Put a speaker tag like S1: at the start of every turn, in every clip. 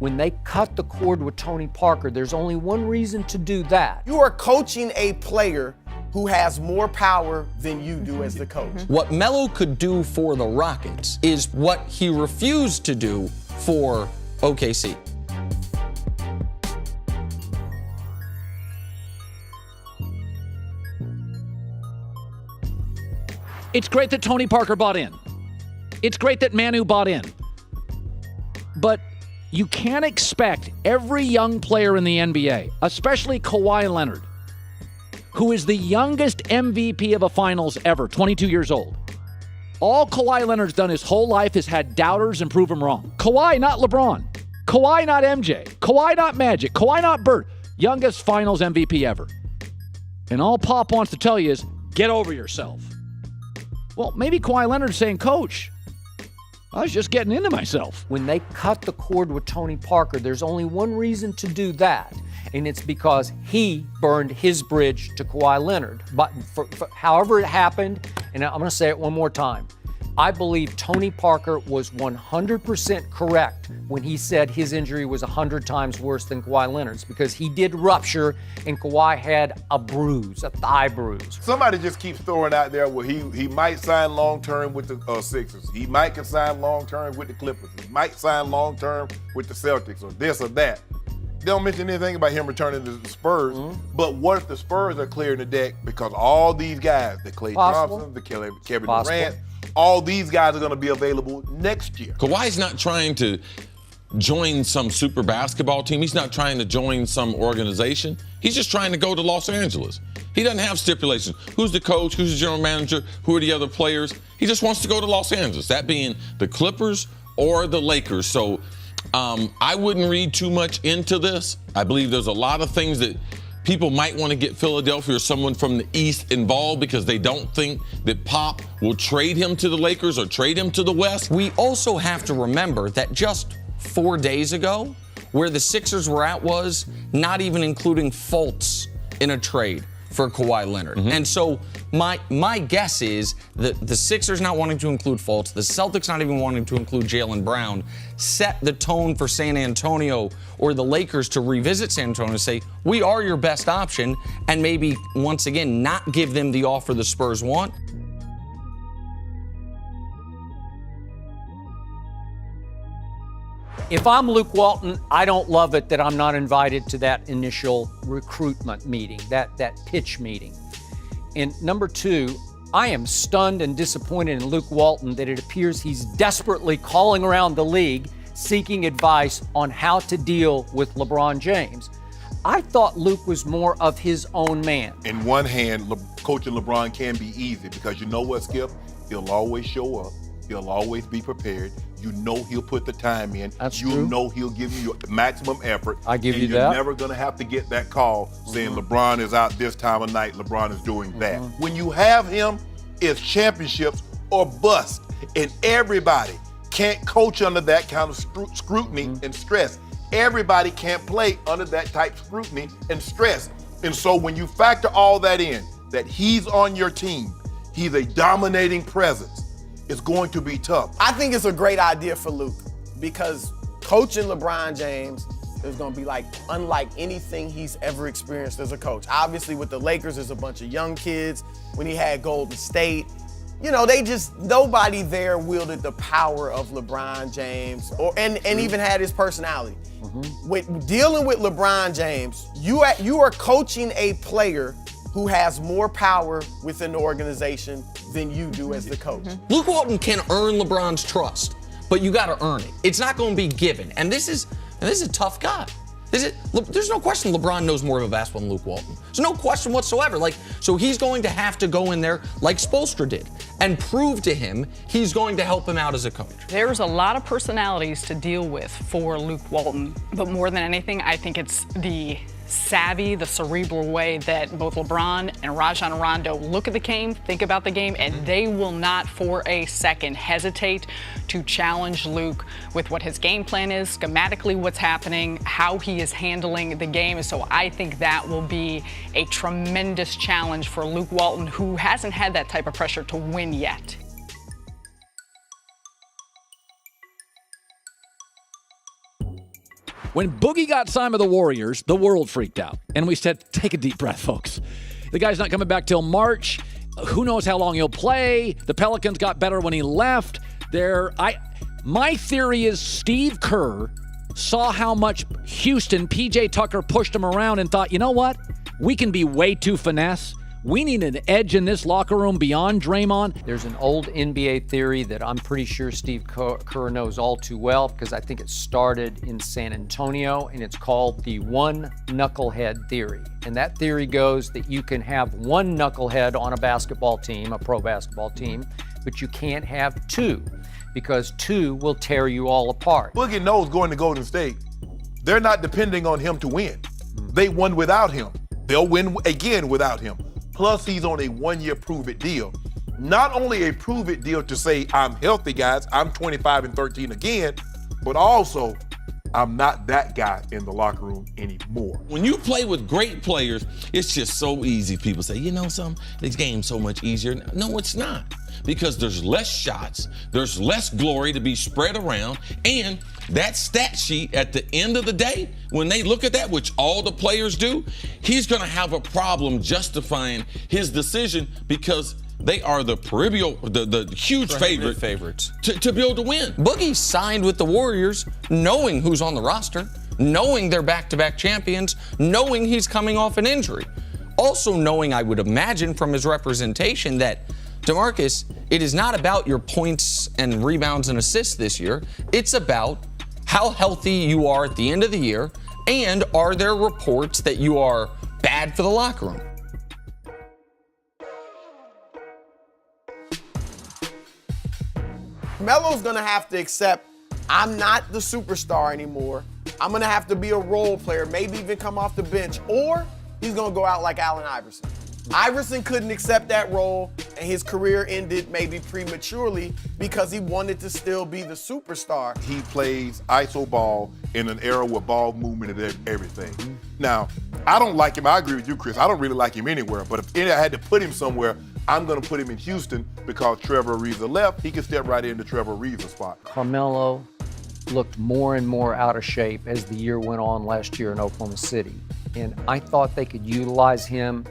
S1: When they cut the cord with Tony Parker, there's only one reason to do that.
S2: You are coaching a player who has more power than you do as the coach.
S3: What Melo could do for the Rockets is what he refused to do for OKC.
S4: It's great that Tony Parker bought in. It's great that Manu bought in. But you can't expect every young player in the NBA, especially Kawhi Leonard, who is the youngest MVP of a finals ever, 22 years old. All Kawhi Leonard's done his whole life is had doubters and prove him wrong. Kawhi, not LeBron. Kawhi, not MJ. Kawhi, not Magic. Kawhi, not Bird. Youngest finals MVP ever. And all Pop wants to tell you is, get over yourself. Well, maybe Kawhi Leonard's saying, Coach, I was just getting into myself.
S1: When they cut the cord with Tony Parker, there's only one reason to do that, and it's because he burned his bridge to Kawhi Leonard. But for however it happened, and I'm going to say it one more time, I believe Tony Parker was 100% correct when he said his injury was 100 times worse than Kawhi Leonard's, because he did rupture and Kawhi had a bruise, a thigh bruise.
S5: Somebody just keeps throwing out there where he might sign long-term with the Sixers. He might can sign long-term with the Clippers. He might sign long-term with the Celtics or this or that. They don't mention anything about him returning to the Spurs. But what if the Spurs are clearing the deck because all these guys, the Klay Thompson, the Kevin Durant, all these guys are going to be available next year.
S6: Kawhi's not trying to join some super basketball team. He's not trying to join some organization. He's just trying to go to Los Angeles. He doesn't have stipulations. Who's the coach? Who's the general manager? Who are the other players? He just wants to go to Los Angeles, that being the Clippers or the Lakers. So I wouldn't read too much into this. I believe there's a lot of things that people might want to get Philadelphia or someone from the East involved because they don't think that Pop will trade him to the Lakers or trade him to the West.
S3: We also have to remember that just 4 days ago, where the Sixers were at was not even including Fultz in a trade for Kawhi Leonard. And so my guess is that the Sixers not wanting to include Fultz, the Celtics not even wanting to include Jaylen Brown, set the tone for San Antonio or the Lakers to revisit San Antonio and say, we are your best option, and maybe once again not give them the offer the Spurs want.
S1: If I'm Luke Walton, I don't love it that I'm not invited to that initial recruitment meeting, that pitch meeting. And number two, I am stunned and disappointed in Luke Walton that it appears he's desperately calling around the league seeking advice on how to deal with LeBron James. I thought Luke was more of his own man.
S5: In one hand, coaching LeBron can be easy because you know what, Skip? He'll always show up. He'll always be prepared. You know he'll put the time in.
S1: That's
S5: you
S1: true.
S5: know he'll give you the maximum effort.
S1: I give you
S5: you're
S1: that.
S5: You're never going to have to get that call saying LeBron is out this time of night, LeBron is doing that. When you have him, it's championships or bust. And everybody can't coach under that kind of scrutiny and stress. Everybody can't play under that type of scrutiny and stress. And so when you factor all that in, that he's on your team, he's a dominating presence, it's going to be tough.
S2: I think it's a great idea for Luke because coaching LeBron James is going to be unlike anything he's ever experienced as a coach. Obviously, with the Lakers, there's a bunch of young kids. When he had Golden State, nobody there wielded the power of LeBron James and even had his personality. With dealing with LeBron James, you are coaching a player who has more power within the organization than you do as the coach.
S3: Luke Walton can earn LeBron's trust, but you got to earn it. It's not going to be given. And this is a tough guy. There's no question LeBron knows more of a basketball than Luke Walton. There's no question whatsoever. So he's going to have to go in there like Spoelstra did and prove to him he's going to help him out as a coach.
S7: There's a lot of personalities to deal with for Luke Walton, but more than anything, I think it's the savvy, the cerebral way that both LeBron and Rajon Rondo look at the game, think about the game, and they will not for a second hesitate to challenge Luke with what his game plan is, schematically what's happening, how he is handling the game. So I think that will be a tremendous challenge for Luke Walton, who hasn't had that type of pressure to win yet.
S4: When Boogie got signed with the Warriors, the world freaked out. And we said, take a deep breath, folks. The guy's not coming back till March. Who knows how long he'll play? The Pelicans got better when he left. My theory is Steve Kerr saw how much Houston, PJ Tucker pushed him around and thought, you know what? We can be way too finesse. We need an edge in this locker room beyond Draymond.
S1: There's an old NBA theory that I'm pretty sure Steve Kerr knows all too well, because I think it started in San Antonio, and it's called the one knucklehead theory. And that theory goes that you can have one knucklehead on a basketball team, a pro basketball team, but you can't have two, because two will tear you all apart.
S5: Boogie knows going to Golden State, they're not depending on him to win. They won without him. They'll win again without him. Plus, he's on a one-year prove-it deal. Not only a prove-it deal to say, I'm healthy, guys, I'm 25-13 again, but also, I'm not that guy in the locker room anymore.
S6: When you play with great players, it's just so easy. People say, you know something, this game's so much easier. No, it's not. Because there's less shots, there's less glory to be spread around, and that stat sheet at the end of the day, when they look at that, which all the players do, he's going to have a problem justifying his decision, because they are the huge favorites to be able to win.
S3: Boogie signed with the Warriors knowing who's on the roster, knowing they're back-to-back champions, knowing he's coming off an injury. Also knowing, I would imagine from his representation, that DeMarcus, it is not about your points and rebounds and assists this year. It's about how healthy you are at the end of the year, and are there reports that you are bad for the locker room?
S2: Melo's gonna have to accept, I'm not the superstar anymore. I'm gonna have to be a role player, maybe even come off the bench, or he's gonna go out like Allen Iverson. Iverson couldn't accept that role, and his career ended maybe prematurely because he wanted to still be the superstar.
S5: He plays iso ball in an era with ball movement and everything. Now, I don't like him. I agree with you, Chris. I don't really like him anywhere, but if I had to put him somewhere, I'm going to put him in Houston, because Trevor Ariza left. He can step right into Trevor Ariza's spot.
S1: Carmelo looked more and more out of shape as the year went on last year in Oklahoma City. And I thought they could utilize him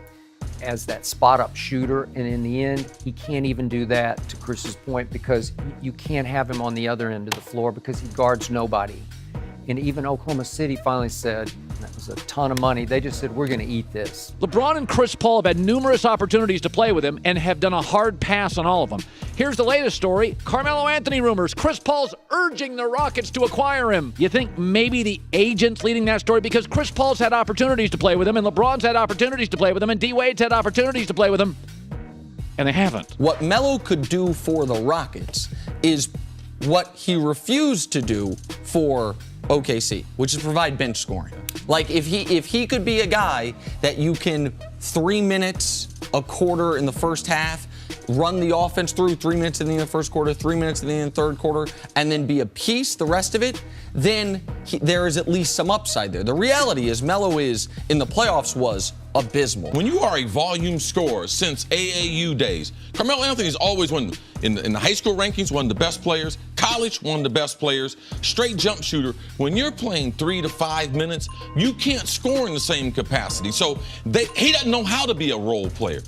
S1: as that spot-up shooter, and in the end, he can't even do that, to Chris's point, because you can't have him on the other end of the floor because he guards nobody. And even Oklahoma City finally said, and that was a ton of money, they just said, we're going to eat this.
S4: LeBron and Chris Paul have had numerous opportunities to play with him and have done a hard pass on all of them. Here's the latest story. Carmelo Anthony rumors. Chris Paul's urging the Rockets to acquire him. You think maybe the agent's leading that story? Because Chris Paul's had opportunities to play with him, and LeBron's had opportunities to play with him, and D-Wade's had opportunities to play with him, and they haven't.
S3: What Melo could do for the Rockets is what he refused to do for OKC, which is provide bench scoring. Like, if he could be a guy that you can 3 minutes a quarter in the first half, run the offense through 3 minutes in the end of the first quarter, 3 minutes in the end of the third quarter, and then be a piece the rest of it, then there is at least some upside there. The reality is Melo is, in the playoffs, was abysmal.
S6: When you are a volume scorer since AAU days, Carmelo Anthony's always one in the high school rankings, one of the best players, college, one of the best players, straight jump shooter. When you're playing 3 to 5 minutes, you can't score in the same capacity. So he doesn't know how to be a role player.